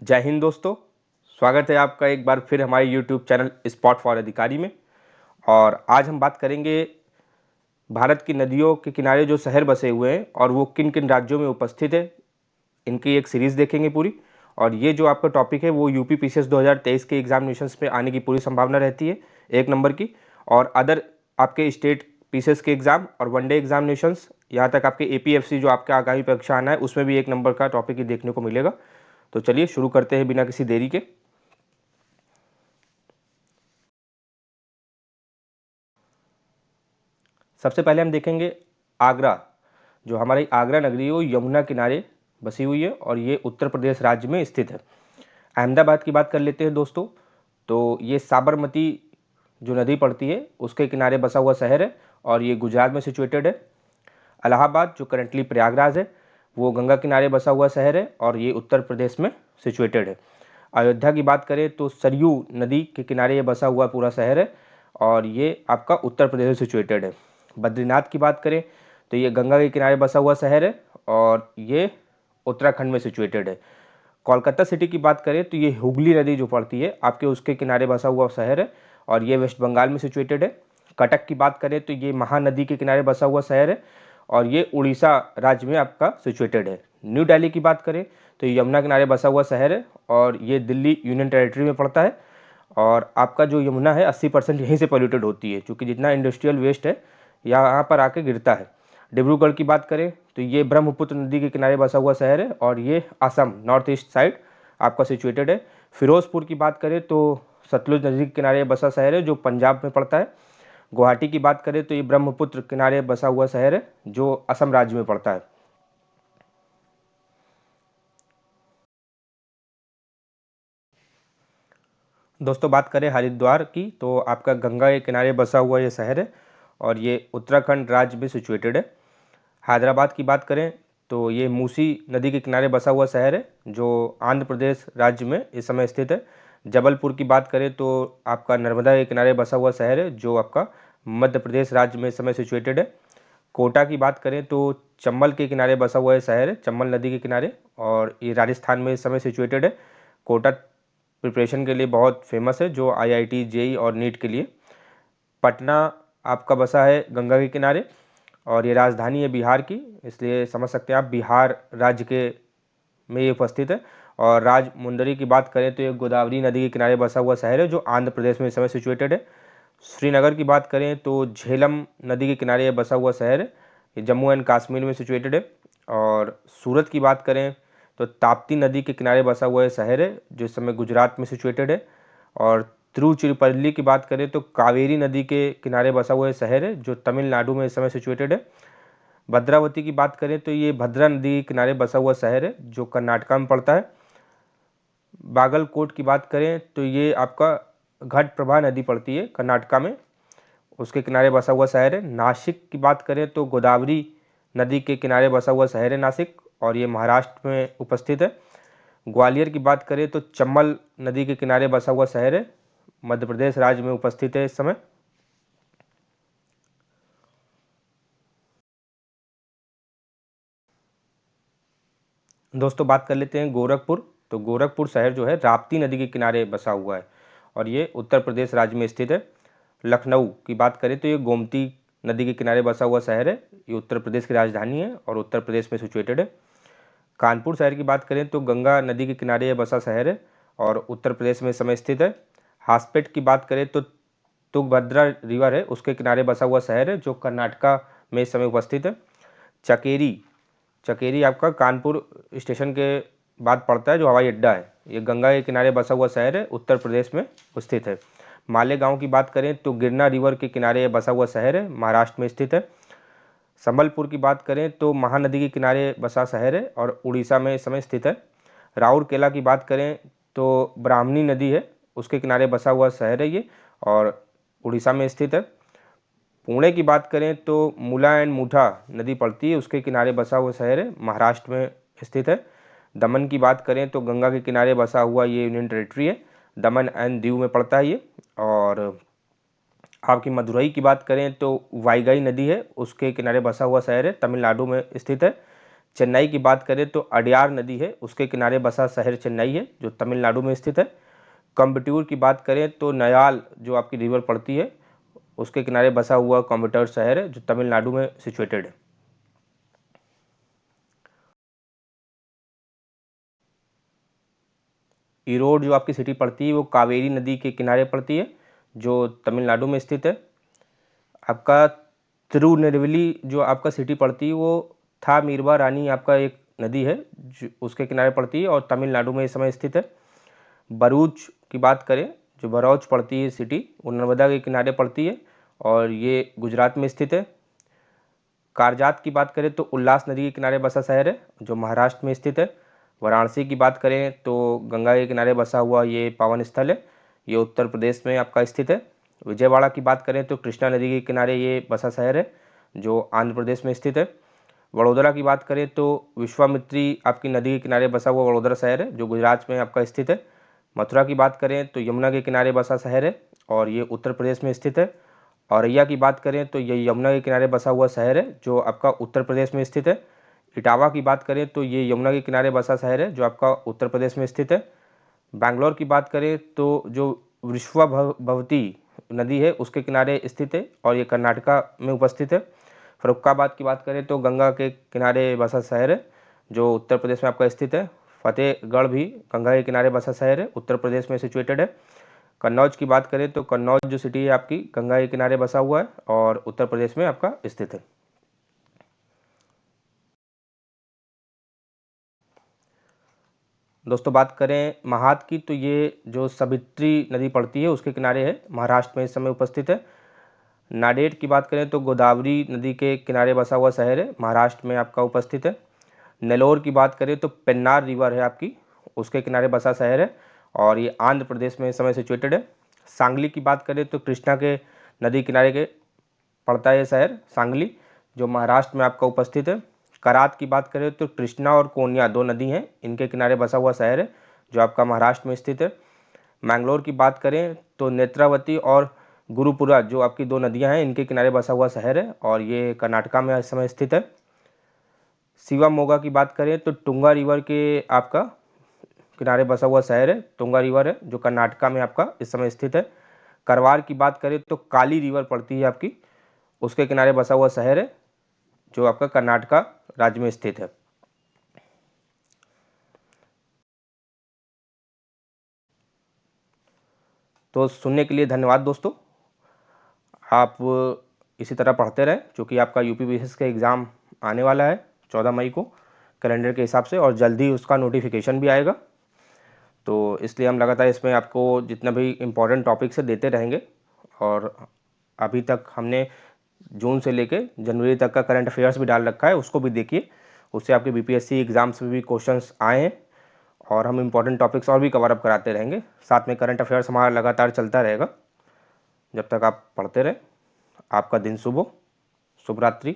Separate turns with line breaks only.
जय हिंद दोस्तों। स्वागत है आपका एक बार फिर हमारे YouTube चैनल स्पॉट फॉर अधिकारी में। और आज हम बात करेंगे भारत की नदियों के किनारे जो शहर बसे हुए हैं और वो किन किन राज्यों में उपस्थित है, इनकी एक सीरीज़ देखेंगे पूरी। और ये जो आपका टॉपिक है वो यूपी पीसीएस 2023 के एग्जामिनेशंस में आने की पूरी संभावना रहती है, 1 नंबर की। और अदर आपके स्टेट पीसीएस के एग्ज़ाम और वनडे एग्जामिनेशंस, यहाँ तक आपके एपीएफसी जो आपका आगामी परीक्षा आना है उसमें भी 1 नंबर का टॉपिक ही देखने को मिलेगा। तो चलिए शुरू करते हैं बिना किसी देरी के। सबसे पहले हम देखेंगे आगरा। जो हमारी आगरा नगरी है वो यमुना किनारे बसी हुई है और ये उत्तर प्रदेश राज्य में स्थित है। अहमदाबाद की बात कर लेते हैं दोस्तों। तो ये साबरमती जो नदी पड़ती है उसके किनारे बसा हुआ शहर है और ये गुजरात में सिचुएटेड है। इलाहाबाद जो करंटली प्रयागराज है वो गंगा किनारे बसा हुआ शहर है और ये उत्तर प्रदेश में सिचुएटेड है। अयोध्या की बात करें तो सरयू नदी के किनारे ये बसा हुआ पूरा शहर है और ये आपका उत्तर प्रदेश में सिचुएटेड है। बद्रीनाथ की बात करें तो ये गंगा के किनारे बसा हुआ शहर है और ये उत्तराखंड में सिचुएटेड है। कोलकाता सिटी की बात करें तो ये हुगली नदी जो पड़ती है आपके उसके किनारे बसा हुआ शहर है और ये वेस्ट बंगाल में सिचुएटेड है। कटक की बात करें तो ये महानदी के किनारे बसा हुआ शहर है और ये उड़ीसा राज्य में आपका सिचुएटेड है। न्यू दिल्ली की बात करें तो ये यमुना किनारे बसा हुआ शहर है और ये दिल्ली यूनियन टेरिटरी में पड़ता है। और आपका जो यमुना है 80% यहीं से पोल्यूटेड होती है, क्योंकि जितना इंडस्ट्रियल वेस्ट है यहाँ पर आके गिरता है। डिब्रूगढ़ की बात करें तो ये ब्रह्मपुत्र नदी के किनारे बसा हुआ शहर है और ये असम नॉर्थ ईस्ट साइड आपका सिचुएटेड है। फिरोजपुर की बात करें तो सतलुज नदी के किनारे बसा शहर है जो पंजाब में पड़ता है। गुवाहाटी की बात करें तो ये ब्रह्मपुत्र किनारे बसा हुआ शहर है जो असम राज्य में पड़ता है। दोस्तों बात करें हरिद्वार की तो आपका गंगा के किनारे बसा हुआ ये शहर है और ये उत्तराखंड राज्य में सिचुएटेड है। हैदराबाद की बात करें तो ये मूसी नदी के किनारे बसा हुआ शहर है जो आंध्र प्रदेश राज्य में इस समय स्थित है। जबलपुर की बात करें तो आपका नर्मदा के किनारे बसा हुआ शहर है जो आपका मध्य प्रदेश राज्य में इस समय सिचुएटेड है। कोटा की बात करें तो चंबल के किनारे बसा हुआ है शहर है, चंबल नदी के किनारे, और ये राजस्थान में इस समय सिचुएटेड है। कोटा प्रिपरेशन के लिए बहुत फेमस है, जो आईआईटी जेई और नीट के लिए। पटना आपका बसा है गंगा के किनारे और ये राजधानी है बिहार की, इसलिए समझ सकते हैं आप बिहार राज्य के में ये उपस्थित है। और राजमुंदरी की बात करें तो ये गोदावरी नदी के किनारे बसा हुआ शहर है जो आंध्र प्रदेश में इस समय सिचुएटेड है। श्रीनगर की बात करें तो झेलम नदी के किनारे बसा हुआ शहर है, ये जम्मू एंड कश्मीर में सिचुएटेड है। और सूरत की बात करें तो ताप्ती नदी के किनारे बसा हुआ शहर है जो इस समय गुजरात में सिचुएटेड है। और तिरुचिरापल्ली की बात करें तो कावेरी नदी के किनारे बसा हुआ शहर है जो तमिलनाडु में इस समय सिचुएटेड है। भद्रावती की बात करें तो ये भद्रा नदी के किनारे बसा हुआ शहर है जो कर्नाटका में पड़ता है। बागलकोट की बात करें तो ये आपका घटप्रभा नदी पड़ती है कर्नाटका में, उसके किनारे बसा हुआ शहर है। नासिक की बात करें तो गोदावरी नदी के किनारे बसा हुआ शहर है नासिक, और ये महाराष्ट्र में उपस्थित है। ग्वालियर की बात करें तो चंबल नदी के किनारे बसा हुआ शहर है, मध्य प्रदेश राज्य में उपस्थित है इस समय। दोस्तों बात कर लेते हैं गोरखपुर। तो गोरखपुर शहर जो है राप्ती नदी के किनारे बसा हुआ है और ये उत्तर प्रदेश राज्य में स्थित है। लखनऊ की बात करें तो ये गोमती नदी के किनारे बसा हुआ शहर है, ये उत्तर प्रदेश की राजधानी है और उत्तर प्रदेश में सिचुएटेड है। कानपुर शहर की बात करें तो गंगा नदी के किनारे ये बसा शहर है और उत्तर प्रदेश में इस समय स्थित है। हासपेट की बात करें तो तुंगभद्रा रिवर है उसके किनारे बसा हुआ शहर है जो कर्नाटका में इस समय उपस्थित है। चकेरी, चकेरी आपका कानपुर स्टेशन के बाद पड़ता है जो हवाई अड्डा है, ये गंगा के किनारे बसा हुआ शहर है, उत्तर प्रदेश में स्थित है। मालेगांव की बात करें तो गिरना रिवर के किनारे ये बसा हुआ शहर है, महाराष्ट्र में स्थित है। संबलपुर की बात करें तो महानदी के किनारे बसा शहर है और उड़ीसा में इस समय स्थित है। राउरकेला की बात करें तो ब्राह्मणी नदी है उसके किनारे बसा हुआ शहर है ये, और उड़ीसा में स्थित है। पुणे की बात करें तो मुला एंड मूठा नदी पड़ती है उसके किनारे बसा हुआ शहर है, महाराष्ट्र में स्थित है। दमन की बात करें तो गंगा के किनारे बसा हुआ ये यूनियन टेरिटरी है, दमन एंड दीव में पड़ता है ये। और आपकी मदुरई की बात करें तो वाईगाई नदी है उसके किनारे बसा हुआ शहर है, तमिलनाडु में स्थित है। चेन्नई की बात करें तो अडयार नदी है उसके किनारे बसा शहर चेन्नई है जो तमिलनाडु में स्थित है। कोयम्बटूर की बात करें तो नयाल जो आपकी रिवर पड़ती है उसके किनारे बसा हुआ कोयम्बटूर शहर है जो तमिलनाडु में सिचुएटेड है। ईरोड जो आपकी सिटी पड़ती है वो कावेरी नदी के किनारे पड़ती है जो तमिलनाडु में स्थित है। आपका तिरुनेलवेली जो आपका सिटी पड़ती है वो था मीरवा रानी आपका एक नदी है जो उसके किनारे पड़ती है और तमिलनाडु में इस समय स्थित है। भरूच की बात करें जो भरूच पड़ती है सिटी वो नर्मदा के किनारे पड़ती है और ये गुजरात में स्थित है। कारजात की बात करें तो उल्लास नदी के किनारे बसा शहर है जो महाराष्ट्र में स्थित है। वाराणसी की बात करें तो गंगा के किनारे बसा हुआ ये पावन स्थल है, ये उत्तर प्रदेश में आपका स्थित है। विजयवाड़ा की बात करें तो कृष्णा नदी के किनारे ये बसा शहर है जो आंध्र प्रदेश में स्थित है। वडोदरा की बात करें तो विश्वामित्री आपकी नदी के किनारे बसा हुआ वडोदरा शहर है जो गुजरात में आपका स्थित है। मथुरा की बात करें तो यमुना के किनारे बसा शहर है और ये उत्तर प्रदेश में स्थित है। औरैया की बात करें तो ये यमुना के किनारे बसा हुआ शहर है जो आपका उत्तर प्रदेश में स्थित है। इटावा की बात करें तो ये यमुना के किनारे बसा शहर है जो आपका उत्तर प्रदेश में स्थित है। बैंगलोर की बात करें तो जो विश्वाभवती नदी है उसके किनारे स्थित है और ये कर्नाटका में उपस्थित है। फरुखाबाद की बात करें तो गंगा के किनारे बसा शहर है जो उत्तर प्रदेश में आपका स्थित है। फतेहगढ़ भी गंगा के किनारे बसा शहर है, उत्तर प्रदेश में सिचुएटेड है। कन्नौज की बात करें तो कन्नौज जो सिटी है आपकी गंगा के किनारे बसा हुआ है और उत्तर प्रदेश में आपका स्थित है। दोस्तों बात करें महाद की तो ये जो सावित्री नदी पड़ती है उसके किनारे है, महाराष्ट्र में इस समय उपस्थित है। नांदेड़ की बात करें तो गोदावरी नदी के किनारे बसा हुआ शहर है, महाराष्ट्र में आपका उपस्थित है। नेल्लोर की बात करें तो पेन्नार रिवर है आपकी उसके किनारे बसा शहर है और ये आंध्र प्रदेश में इस समय सिचुएटेड है। सांगली की बात करें तो कृष्णा के नदी किनारे के पड़ता है ये शहर सांगली जो महाराष्ट्र में आपका उपस्थित है। करात की बात करें तो कृष्णा और कोन्या दो नदी हैं, इनके किनारे बसा हुआ शहर है जो आपका महाराष्ट्र में स्थित है। मैंगलोर की बात करें तो नेत्रावती और गुरुपुरा जो आपकी दो नदियां हैं इनके किनारे बसा हुआ शहर है और ये कर्नाटका में इस समय स्थित है। शिवामोगा की बात करें तो टुंगा रिवर के आपका किनारे बसा हुआ शहर है, टुंगा रिवर है जो कर्नाटका में आपका इस समय स्थित है। करवार की बात करें तो काली रिवर पड़ती है आपकी उसके किनारे बसा हुआ शहर है जो आपका कर्नाटका राज्य में स्थित है। तो सुनने के लिए धन्यवाद दोस्तों। आप इसी तरह पढ़ते रहें क्योंकि आपका यूपी बेसिस का एग्ज़ाम आने वाला है 14 मई को कैलेंडर के हिसाब से और जल्दी उसका नोटिफिकेशन भी आएगा। तो इसलिए हम लगातार इसमें आपको जितना भी इम्पोर्टेंट टॉपिक्स है देते रहेंगे और अभी तक हमने जून से लेके जनवरी तक का करंट अफेयर्स भी डाल रखा है, उसको भी देखिए, उससे आपके बीपीएससी एग्ज़ाम्स में भी क्वेश्चंस आए हैं और हम इम्पोर्टेंट टॉपिक्स और भी कवर अप कराते रहेंगे। साथ में करंट अफेयर्स हमारा लगातार चलता रहेगा जब तक आप पढ़ते रहें। आपका दिन शुभ हो, शुभ रात्रि।